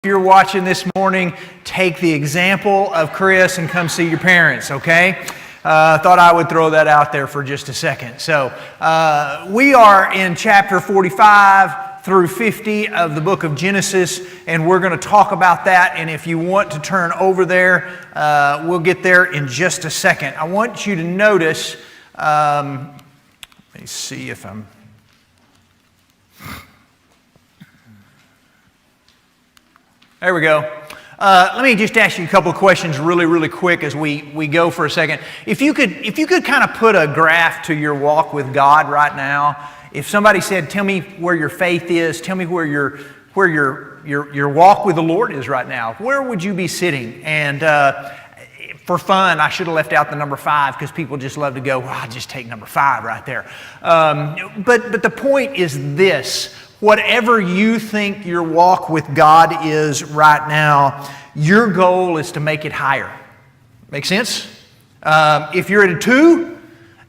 If you're watching this morning, take the example of Chris and come see your parents, okay? Thought I would throw that out there for just a second. So, we are in chapter 45 through 50 of the book of Genesis, and we're going to talk about that. And if you want to turn over there, we'll get there in just a second. I want you to notice, let me see if I'm... There we go. Let me just ask you a couple of questions really quick as we go for a second. If you could kind of put a graph to your walk with God right now. If somebody said, tell me where your faith is, tell me where your walk with the Lord is right now, where would you be sitting? And for fun, I should have left out the number 5 because people just love to go, well, I'll just take number 5 right there. But the point is this. Whatever you think your walk with God is right now, your goal is to make it higher. Make sense? If you're at a 2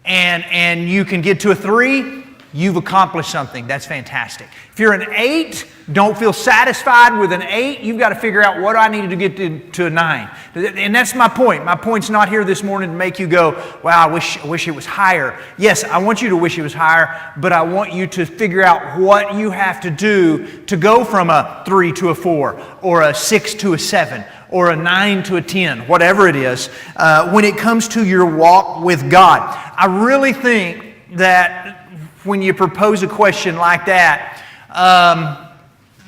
and you can get to a 3, you've accomplished something. That's fantastic. If you're an 8, don't feel satisfied with an 8. You've got to figure out what I needed to get to a 9. And that's my point. My point's not here this morning to make you go, wow, I wish it was higher. Yes, I want you to wish it was higher, but I want you to figure out what you have to do to go from a 3 to a 4, or a 6 to a 7, or a 9 to a 10, whatever it is, when it comes to your walk with God. I really think that when you propose a question like that,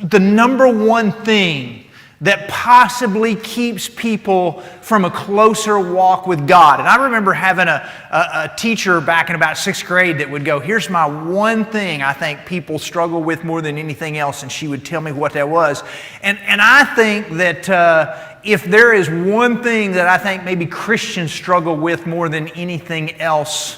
the number one thing that possibly keeps people from a closer walk with God. And I remember having a teacher back in about 6th grade that would go, here's my one thing I think people struggle with more than anything else, and she would tell me what that was. And I think that if there is one thing that I think maybe Christians struggle with more than anything else,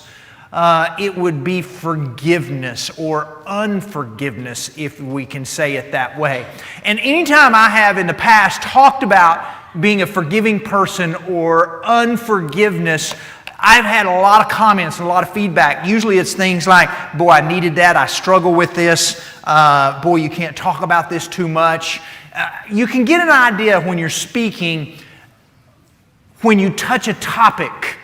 it would be forgiveness or unforgiveness, if we can say it that way. And anytime I have in the past talked about being a forgiving person or unforgiveness, I've had a lot of comments and a lot of feedback. Usually it's things like, boy, I needed that, I struggle with this, boy, you can't talk about this too much. You can get an idea when you're speaking, when you touch a topic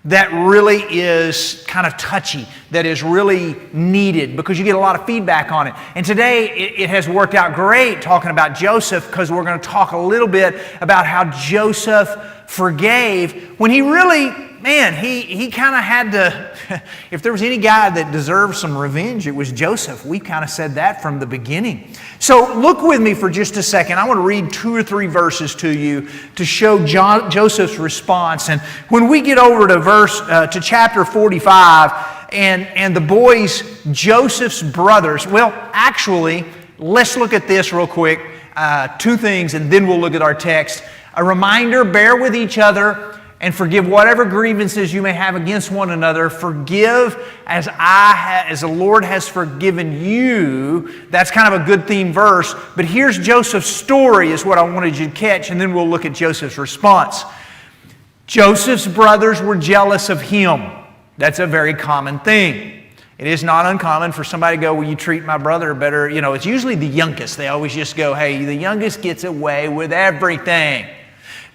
that really is kind of touchy, that is really needed, because you get a lot of feedback on it. And today it has worked out great talking about Joseph, because we're going to talk a little bit about how Joseph forgave when he really, man, he kind of had to, if there was any guy that deserved some revenge, it was Joseph. We kind of said that from the beginning. So look with me for just a second. I want to read 2 or 3 verses to you to show Joseph's response. And when we get over to chapter 45, and the boys, Joseph's brothers, well, actually, let's look at this real quick. 2 things, and then we'll look at our text. A reminder, bear with each other and forgive whatever grievances you may have against one another. Forgive as the Lord has forgiven you. That's kind of a good theme verse. But here's Joseph's story is what I wanted you to catch, and then we'll look at Joseph's response. Joseph's brothers were jealous of him. That's a very common thing. It is not uncommon for somebody to go, well, you treat my brother better. You know, it's usually the youngest. They always just go, hey, the youngest gets away with everything.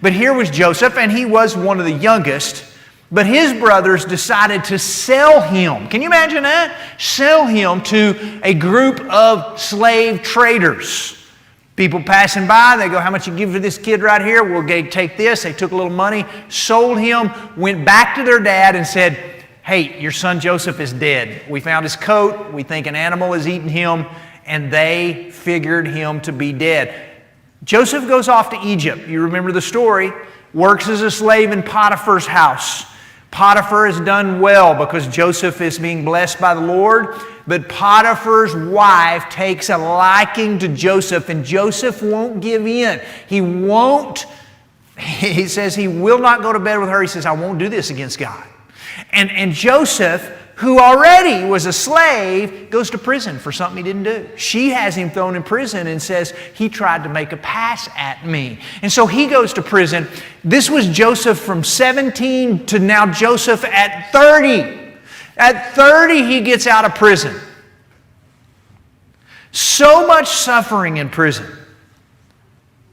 But here was Joseph, and he was one of the youngest, but his brothers decided to sell him. Can you imagine that? Sell him to a group of slave traders. People passing by, they go, how much you give for this kid right here? We'll take this. They took a little money, sold him, went back to their dad and said, hey, your son Joseph is dead. We found his coat. We think an animal has eaten him, and they figured him to be dead. Joseph goes off to Egypt. You remember the story. Works as a slave in Potiphar's house. Potiphar has done well because Joseph is being blessed by the Lord. But Potiphar's wife takes a liking to Joseph, and Joseph won't give in. He says he will not go to bed with her. He says, I won't do this against God. And Joseph, who already was a slave, goes to prison for something he didn't do. She has him thrown in prison and says, he tried to make a pass at me. And so he goes to prison. This was Joseph from 17 to now Joseph at 30. At 30, he gets out of prison. So much suffering in prison.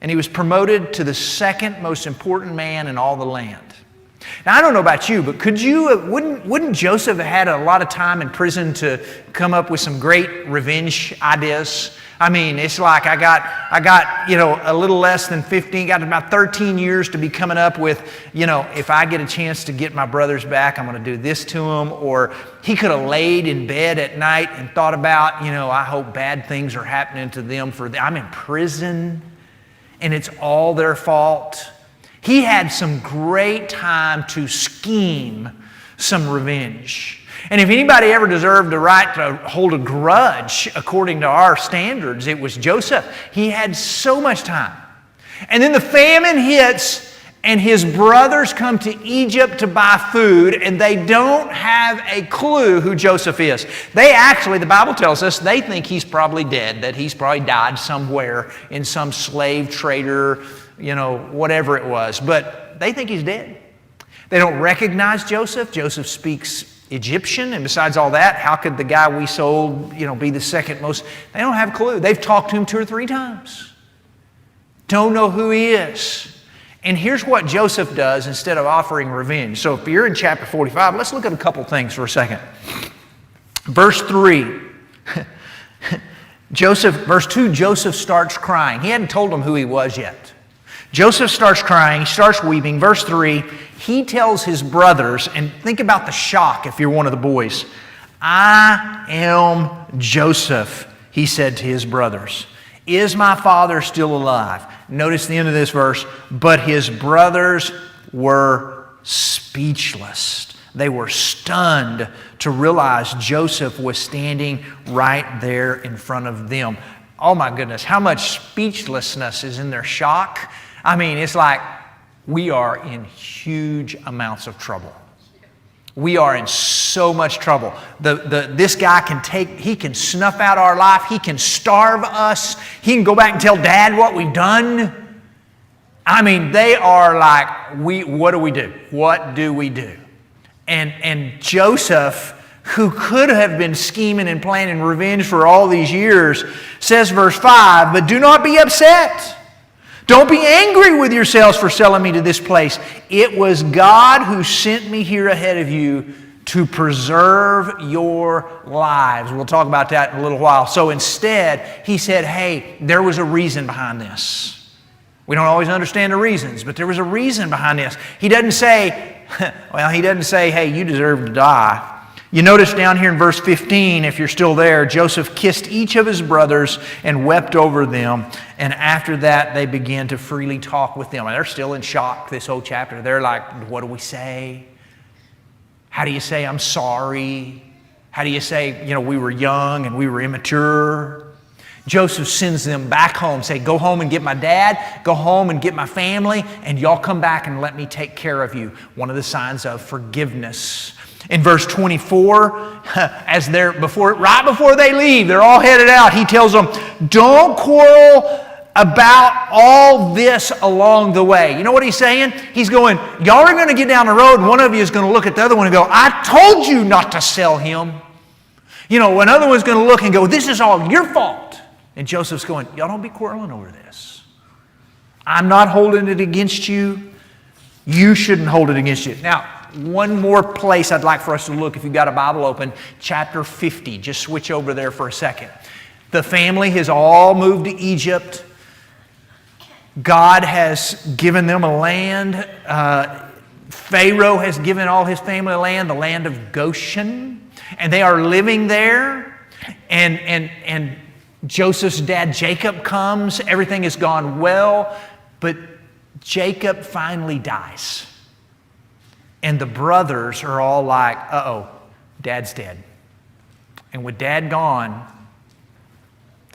and he was promoted to the second most important man in all the land. Now, I don't know about you, but wouldn't Joseph have had a lot of time in prison to come up with some great revenge ideas? I mean, it's like I got a little less than 15, got about 13 years to be coming up with, if I get a chance to get my brothers back, I'm going to do this to them. Or he could have laid in bed at night and thought about, I hope bad things are happening to them I'm in prison and it's all their fault. He had some great time to scheme some revenge. And if anybody ever deserved the right to hold a grudge according to our standards, it was Joseph. He had so much time. And then the famine hits, and his brothers come to Egypt to buy food, and they don't have a clue who Joseph is. They actually, the Bible tells us, they think he's probably dead, that he's probably died somewhere in some slave trader, whatever it was. But they think he's dead. They don't recognize Joseph. Joseph speaks Egyptian, and besides all that, how could the guy we sold, be the second most? They don't have a clue. They've talked to him 2 or 3 times. Don't know who he is. And here's what Joseph does instead of offering revenge. So if you're in chapter 45, let's look at a couple things for a second. Verse 3. Verse 2, Joseph starts crying. He hadn't told them who he was yet. Joseph starts crying, he starts weeping. Verse 3, he tells his brothers, and think about the shock if you're one of the boys. I am Joseph, he said to his brothers. Is my father still alive? Notice the end of this verse. But his brothers were speechless. They were stunned to realize Joseph was standing right there in front of them. Oh my goodness, how much speechlessness is in their shock. I mean, it's like we are in huge amounts of trouble. We are in so much trouble. This guy he can snuff out our life. He can starve us. He can go back and tell Dad what we've done. I mean, they are like, what do we do? What do we do? And Joseph, who could have been scheming and planning revenge for all these years, says, verse 5, but do not be upset. Don't be angry with yourselves for selling me to this place. It was God who sent me here ahead of you to preserve your lives. We'll talk about that in a little while. So instead, he said, hey, there was a reason behind this. We don't always understand the reasons, but there was a reason behind this. He doesn't say, hey, you deserve to die. You notice down here in verse 15, if you're still there, Joseph kissed each of his brothers and wept over them. And after that, they began to freely talk with them. And they're still in shock this whole chapter. They're like, what do we say? How do you say I'm sorry? How do you say, we were young and we were immature? Joseph sends them back home, say, go home and get my dad, go home and get my family, and y'all come back and let me take care of you. One of the signs of forgiveness. In verse 24, right before they leave, they're all headed out, he tells them, don't quarrel about all this along the way. You know what he's saying? He's going, y'all are going to get down the road, and one of you is going to look at the other one and go, I told you not to sell him. Another one's going to look and go, this is all your fault. And Joseph's going, y'all don't be quarreling over this. I'm not holding it against you. You shouldn't hold it against you. Now, one more place I'd like for us to look, if you've got a Bible open, chapter 50. Just switch over there for a second. The family has all moved to Egypt. God has given them a land. Pharaoh has given all his family land, the land of Goshen. And they are living there. And Joseph's dad, Jacob, comes. Everything has gone well. But Jacob finally dies. And the brothers are all like, uh-oh, Dad's dead. And with Dad gone,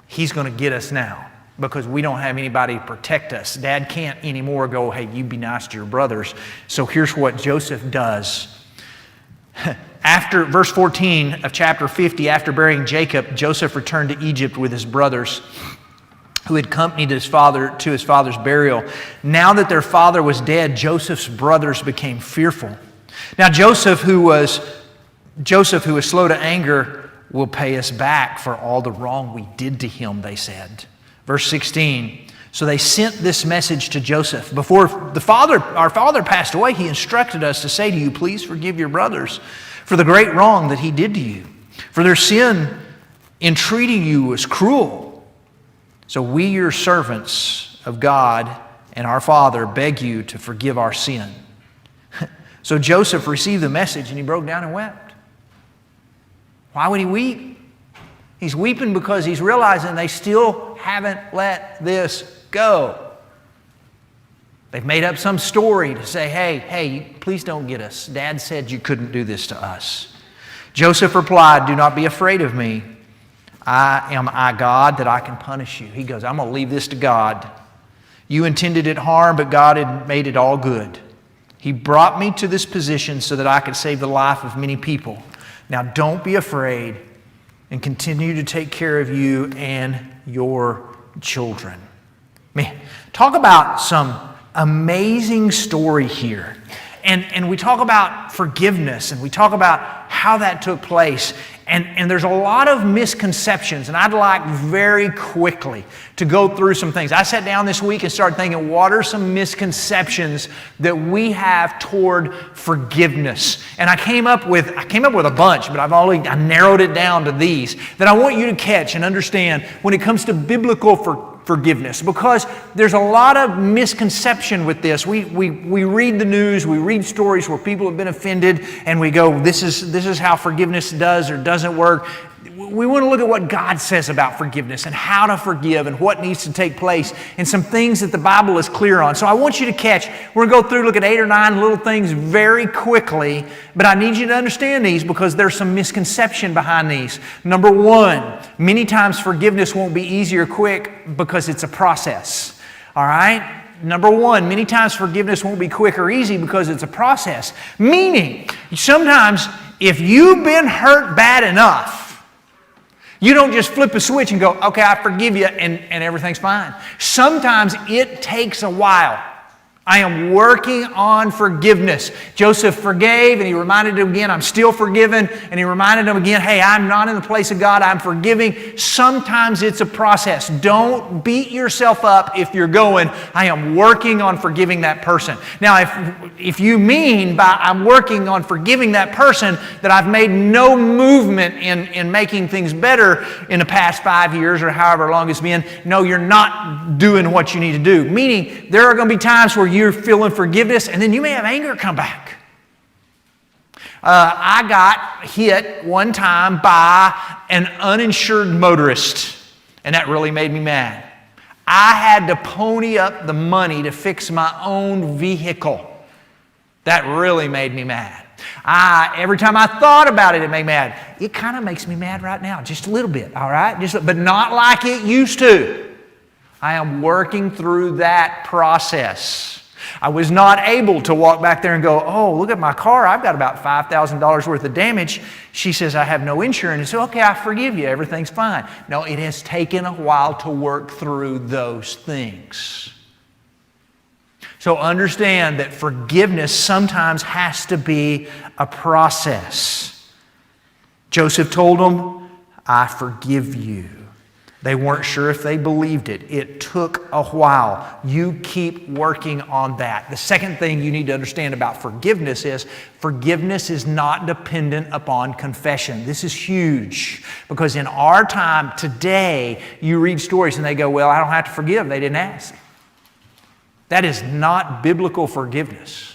he's going to get us now because we don't have anybody to protect us. Dad can't anymore go, hey, you be nice to your brothers. So here's what Joseph does. After verse 14 of chapter 50, after burying Jacob, Joseph returned to Egypt with his brothers who had accompanied his father to his father's burial. Now that their father was dead, Joseph's brothers became fearful. Now Joseph, who was slow to anger, will pay us back for all the wrong we did to him, they said. Verse 16, So they sent this message to Joseph. Before our father passed away, he instructed us to say to you, please forgive your brothers for the great wrong that he did to you. For their sin in treating you was cruel. So we, your servants of God and our Father, beg you to forgive our sin. So Joseph received the message and he broke down and wept. Why would he weep? He's weeping because he's realizing they still haven't let this go. They've made up some story to say, hey, please don't get us. Dad said you couldn't do this to us. Joseph replied, do not be afraid of me. Am I God that I can punish you? He goes, I'm going to leave this to God. You intended it harm, but God had made it all good. He brought me to this position so that I could save the life of many people. Now don't be afraid and continue to take care of you and your children. Man, talk about some amazing story here. And we talk about forgiveness and we talk about how that took place. And there's a lot of misconceptions, and I'd like very quickly to go through some things. I sat down this week and started thinking, what are some misconceptions that we have toward forgiveness? And I came up with a bunch, but I narrowed it down to these that I want you to catch and understand when it comes to biblical forgiveness, because there's a lot of misconception with this. We read the news, we read stories where people have been offended, and we go, this is how forgiveness does or doesn't work. We want to look at what God says about forgiveness and how to forgive and what needs to take place and some things that the Bible is clear on. So I want you to catch, we're going to go through, look at 8 or 9 little things very quickly, but I need you to understand these because there's some misconception behind these. Number 1, many times forgiveness won't be easy or quick because it's a process. All right? Number 1, many times forgiveness won't be quick or easy because it's a process. Meaning, sometimes if you've been hurt bad enough, you don't just flip a switch and go, okay, I forgive you, and everything's fine. Sometimes it takes a while. I am working on forgiveness. Joseph forgave, and he reminded him again, I'm still forgiven. And he reminded him again, hey, I'm not in the place of God, I'm forgiving. Sometimes it's a process. Don't beat yourself up if you're going, I am working on forgiving that person. Now, if you mean by I'm working on forgiving that person that I've made no movement in making things better in the past 5 years or however long it's been, no, you're not doing what you need to do. Meaning, there are going to be times where you're feeling forgiveness, and then you may have anger come back. I got hit one time by an uninsured motorist, and that really made me mad. I had to pony up the money to fix my own vehicle. That really made me mad. Every time I thought about it, it made me mad. It kind of makes me mad right now, just a little bit, all right? But not like it used to. I am working through that process. I was not able to walk back there and go, oh, look at my car. I've got about $5,000 worth of damage. She says, I have no insurance. So, okay, I forgive you. Everything's fine. No, it has taken a while to work through those things. So understand that forgiveness sometimes has to be a process. Joseph told them, I forgive you. They weren't sure if they believed it. It took a while. You keep working on that. The second thing you need to understand about forgiveness is not dependent upon confession. This is huge because in our time today, you read stories and they go, well, I don't have to forgive. They didn't ask. That is not biblical forgiveness.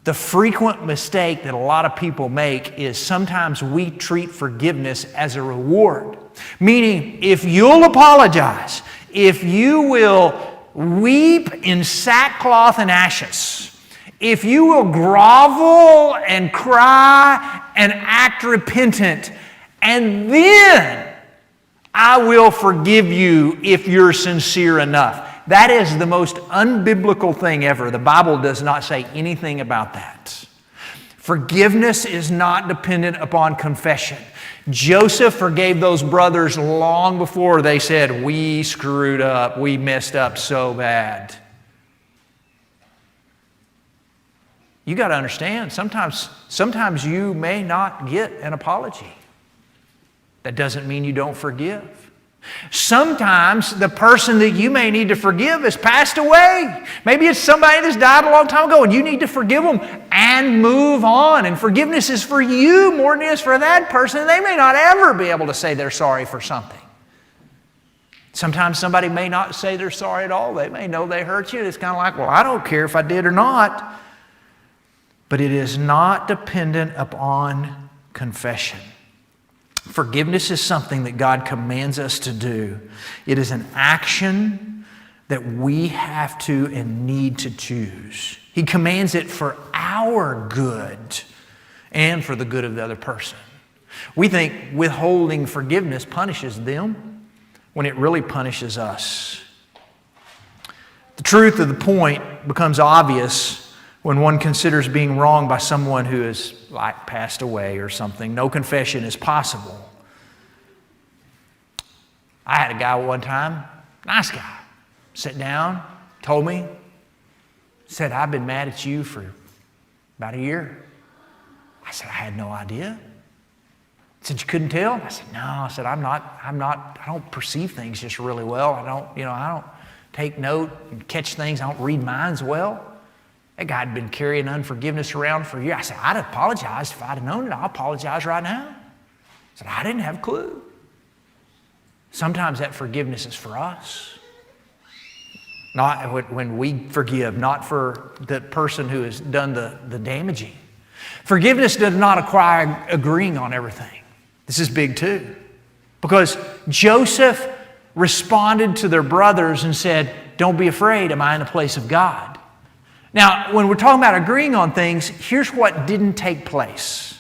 The frequent mistake that a lot of people make is sometimes we treat forgiveness as a reward. Meaning, if you'll apologize, if you will weep in sackcloth and ashes, if you will grovel and cry and act repentant, and then I will forgive you if you're sincere enough. That is the most unbiblical thing ever. The Bible does not say anything about that. Forgiveness is not dependent upon confession. Joseph forgave those brothers long before they said, we screwed up, we messed up so bad. You got to understand, sometimes you may not get an apology. That doesn't mean you don't forgive. Sometimes the person that you may need to forgive has passed away. Maybe it's somebody that's died a long time ago and you need to forgive them and move on. And forgiveness is for you more than it is for that person. They may not ever be able to say they're sorry for something. Sometimes somebody may not say they're sorry at all. They may know they hurt you. It's kind of like, well, I don't care if I did or not. But it is not dependent upon confession. Forgiveness is something that God commands us to do. It is an action that we have to and need to choose. He commands it for our good and for the good of the other person. We think withholding forgiveness punishes them when it really punishes us. The truth of the point becomes obvious when one considers being wronged by someone who has passed away or something. No confession is possible. I had a guy one time, nice guy, sit down, told me, said, I've been mad at you for about a year. I said, I had no idea. He said, you couldn't tell? I said, no. I said, I don't perceive things just really well. I don't take note and catch things. I don't read minds well. That guy had been carrying unforgiveness around for a year. I said, I'd have apologized if I'd have known it. I'll apologize right now. I said, I didn't have a clue. Sometimes that forgiveness is for us. Not when we forgive, not for the person who has done the damaging. Forgiveness does not require agreeing on everything. This is big too. Because Joseph responded to their brothers and said, don't be afraid, am I in the place of God? Now, when we're talking about agreeing on things, here's what didn't take place.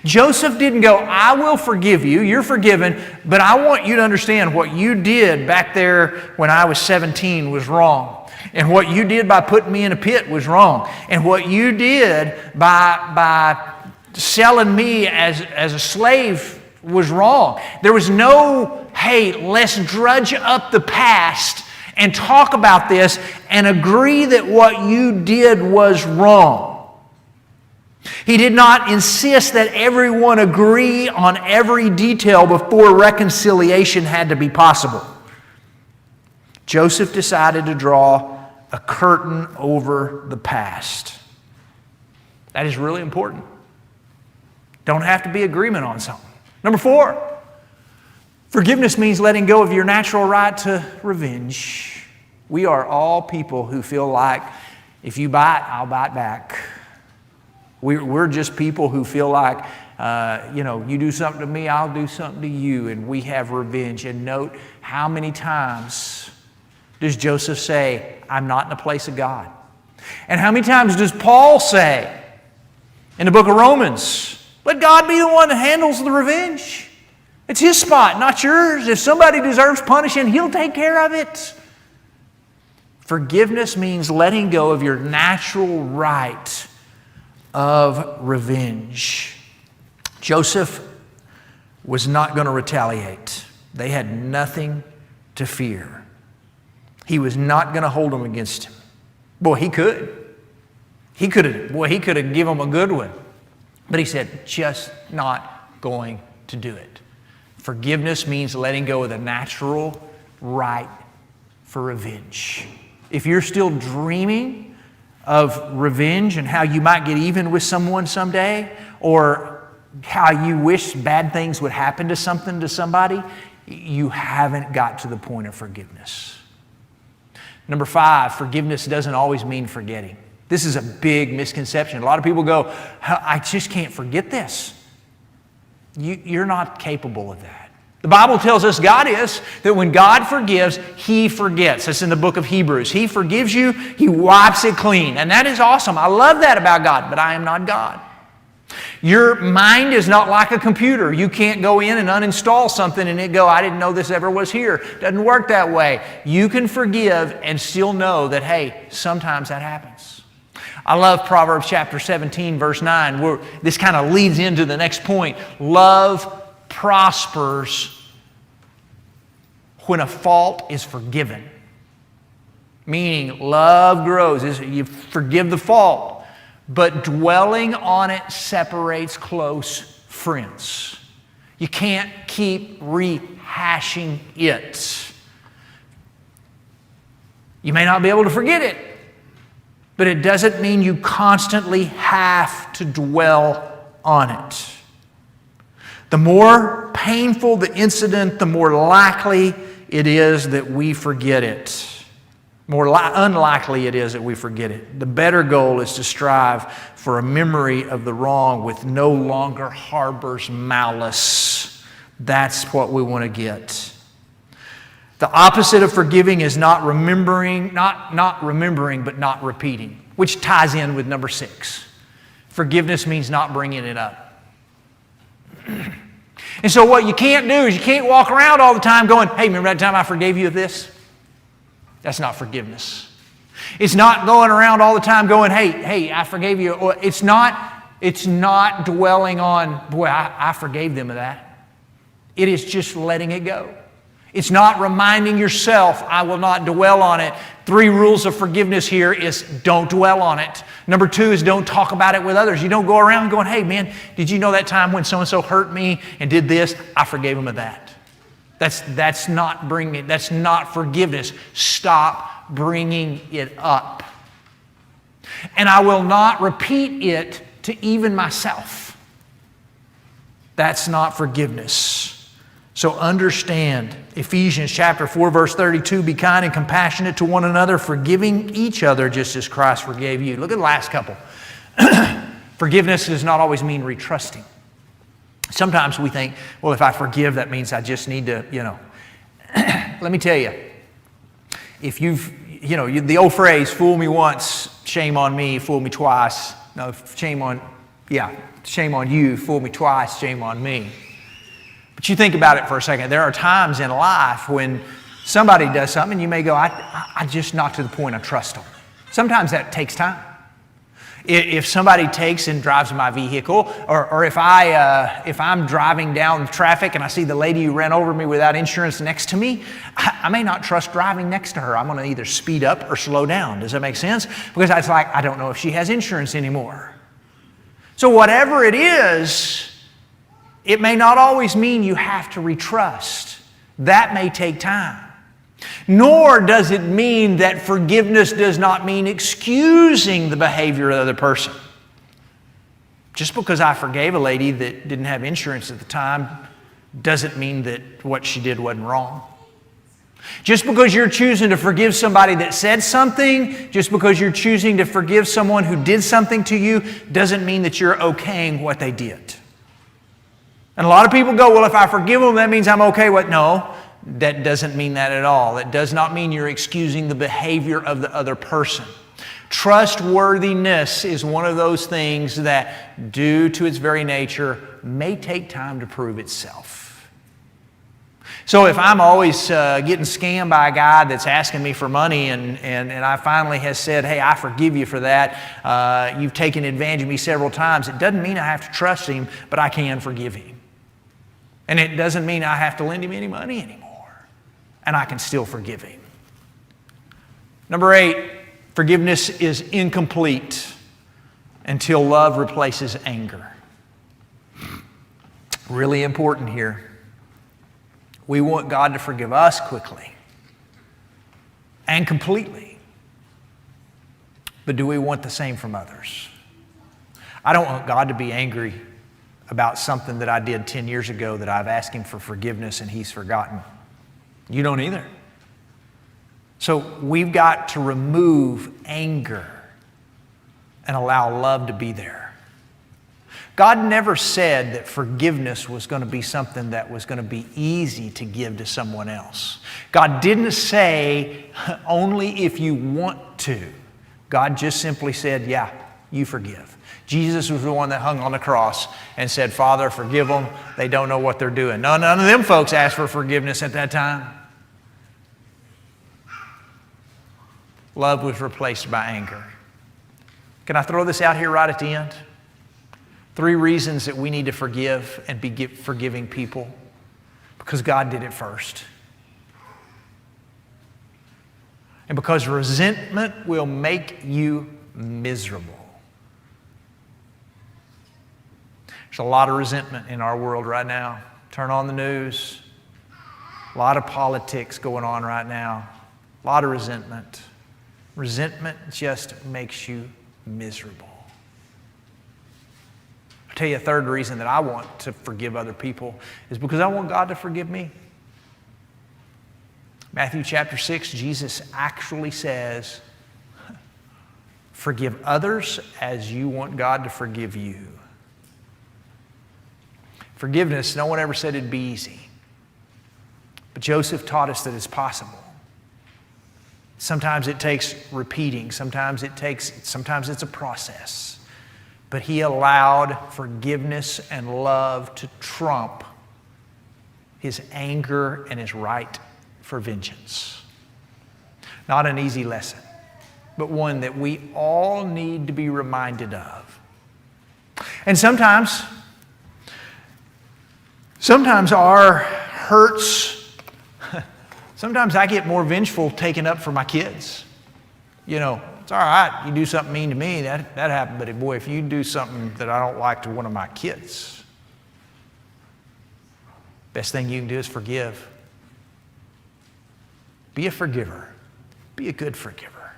Joseph didn't go, I will forgive you, you're forgiven, but I want you to understand what you did back there when I was 17 was wrong. And what you did by putting me in a pit was wrong. And what you did by selling me as a slave was wrong. There was no, hey, let's drudge up the past and talk about this and agree that what you did was wrong. He did not insist that everyone agree on every detail before reconciliation had to be possible. Joseph decided to draw a curtain over the past. That is really important. Don't have to be agreement on something. Number 4, forgiveness means letting go of your natural right to revenge. We are all people who feel like if you bite, I'll bite back. We're just people who feel like, you do something to me, I'll do something to you, and we have revenge. And note, how many times does Joseph say, I'm not in the place of God? And how many times does Paul say in the book of Romans, let God be the one that handles the revenge. It's His spot, not yours. If somebody deserves punishing, He'll take care of it. Forgiveness means letting go of your natural right of revenge. Joseph was not going to retaliate. They had nothing to fear. He was not going to hold them against him. Boy, he could. He could have given them a good one. But he said, just not going to do it. Forgiveness means letting go of the natural right for revenge. If you're still dreaming of revenge and how you might get even with someone someday, or how you wish bad things would happen to somebody, you haven't got to the point of forgiveness. Number 5, forgiveness doesn't always mean forgetting. This is a big misconception. A lot of people go, I just can't forget this. You're not capable of that. The Bible tells us God is, that when God forgives, He forgets. That's in the book of Hebrews. He forgives you, He wipes it clean. And that is awesome. I love that about God, but I am not God. Your mind is not like a computer. You can't go in and uninstall something and it go, I didn't know this ever was here. Doesn't work that way. You can forgive and still know that, hey, sometimes that happens. I love Proverbs chapter 17, verse 9, where this kind of leads into the next point. Love prospers when a fault is forgiven. Meaning, love grows. You forgive the fault, but dwelling on it separates close friends. You can't keep rehashing it. You may not be able to forget it, but it doesn't mean you constantly have to dwell on it. The more painful the incident, the more likely it is that we forget it. More unlikely it is that we forget it. The better goal is to strive for a memory of the wrong with no longer harbors malice. That's what we want to get. The opposite of forgiving is not remembering, but not repeating, which ties in with number 6. Forgiveness means not bringing it up. And so what you can't do is you can't walk around all the time going, hey, remember that time I forgave you of this? That's not forgiveness. It's not going around all the time going, hey, I forgave you. It's not dwelling on, boy, I forgave them of that. It is just letting it go. It's not reminding yourself, I will not dwell on it. 3 rules of forgiveness here is don't dwell on it. Number 2 is don't talk about it with others. You don't go around going, hey man, did you know that time when so-and-so hurt me and did this? I forgave them of that. That's not forgiveness. Stop bringing it up. And I will not repeat it to even myself. That's not forgiveness. So understand, Ephesians chapter 4, verse 32, be kind and compassionate to one another, forgiving each other just as Christ forgave you. Look at the last couple. Forgiveness does not always mean retrusting. Sometimes we think, well, if I forgive, that means I just need to, Let me tell you, if the old phrase, fool me once, shame on me, fool me twice. No, shame on you, fool me twice, shame on me. But you think about it for a second. There are times in life when somebody does something and you may go, I just not to the point I trust them. Sometimes that takes time. If somebody takes and drives my vehicle, or if I'm driving down traffic and I see the lady who ran over me without insurance next to me, I may not trust driving next to her. I'm going to either speed up or slow down. Does that make sense? Because it's like, I don't know if she has insurance anymore. So whatever it is, it may not always mean you have to retrust. That may take time. Nor does it mean that forgiveness does not mean excusing the behavior of the other person. Just because I forgave a lady that didn't have insurance at the time doesn't mean that what she did wasn't wrong. Just because you're choosing to forgive somebody that said something, just because you're choosing to forgive someone who did something to you, doesn't mean that you're okaying what they did. And a lot of people go, well, if I forgive them, that means I'm okay with it. No, that doesn't mean that at all. That does not mean you're excusing the behavior of the other person. Trustworthiness is one of those things that, due to its very nature, may take time to prove itself. So if I'm always getting scammed by a guy that's asking me for money and I finally has said, hey, I forgive you for that, you've taken advantage of me several times, it doesn't mean I have to trust him, but I can forgive him. And it doesn't mean I have to lend him any money anymore. And I can still forgive him. Number 8, forgiveness is incomplete until love replaces anger. Really important here. We want God to forgive us quickly and completely. But do we want the same from others? I don't want God to be angry about something that I did 10 years ago that I've asked him for forgiveness and he's forgotten. You don't either. So we've got to remove anger and allow love to be there. God never said that forgiveness was going to be something that was going to be easy to give to someone else. God didn't say only if you want to. God just simply said, yeah, you forgive. Jesus was the one that hung on the cross and said, Father, forgive them. They don't know what they're doing. None of them folks asked for forgiveness at that time. Love was replaced by anger. Can I throw this out here right at the end? 3 reasons that we need to forgive and be forgiving people. Because God did it first. And because resentment will make you miserable. There's a lot of resentment in our world right now. Turn on the news. A lot of politics going on right now. A lot of resentment. Resentment just makes you miserable. I'll tell you a third reason that I want to forgive other people is because I want God to forgive me. Matthew chapter 6, Jesus actually says, forgive others as you want God to forgive you. Forgiveness, no one ever said it'd be easy. But Joseph taught us that it's possible. Sometimes it takes repeating. Sometimes it's a process. But he allowed forgiveness and love to trump his anger and his right for vengeance. Not an easy lesson, but one that we all need to be reminded of. And sometimes our hurts, sometimes I get more vengeful taking up for my kids. You know, it's all right, you do something mean to me, that happened, but boy, if you do something that I don't like to one of my kids, best thing you can do is forgive. Be a forgiver. Be a good forgiver.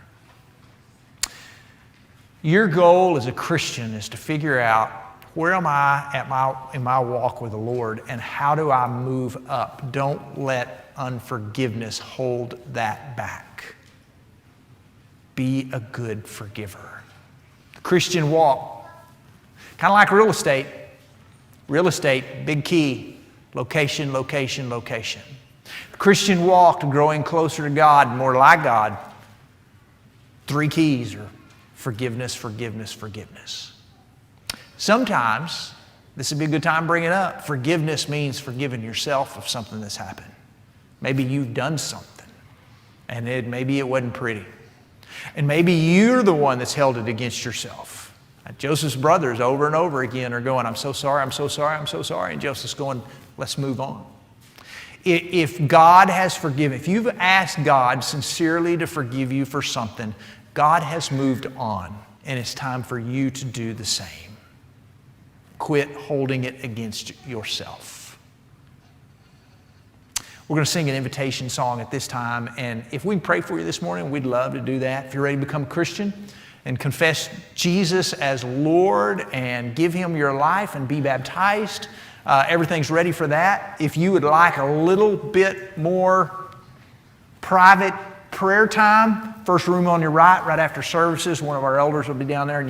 Your goal as a Christian is to figure out where am I in my walk with the Lord and how do I move up? Don't let unforgiveness hold that back. Be a good forgiver. The Christian walk, kind of like real estate. Real estate, big key, location, location, location. The Christian walk to growing closer to God, more like God, 3 keys are forgiveness, forgiveness, forgiveness. Sometimes, this would be a good time to bring it up, forgiveness means forgiving yourself of something that's happened. Maybe you've done something, and maybe it wasn't pretty. And maybe you're the one that's held it against yourself. Joseph's brothers over and over again are going, I'm so sorry, I'm so sorry, I'm so sorry. And Joseph's going, let's move on. If God has forgiven, if you've asked God sincerely to forgive you for something, God has moved on, and it's time for you to do the same. Quit holding it against yourself. We're going to sing an invitation song at this time, and if we can pray for you this morning, we'd love to do that. If you're ready to become a Christian and confess Jesus as Lord and give Him your life and be baptized, everything's ready for that. If you would like a little bit more private prayer time, first room on your right after services, one of our elders will be down there.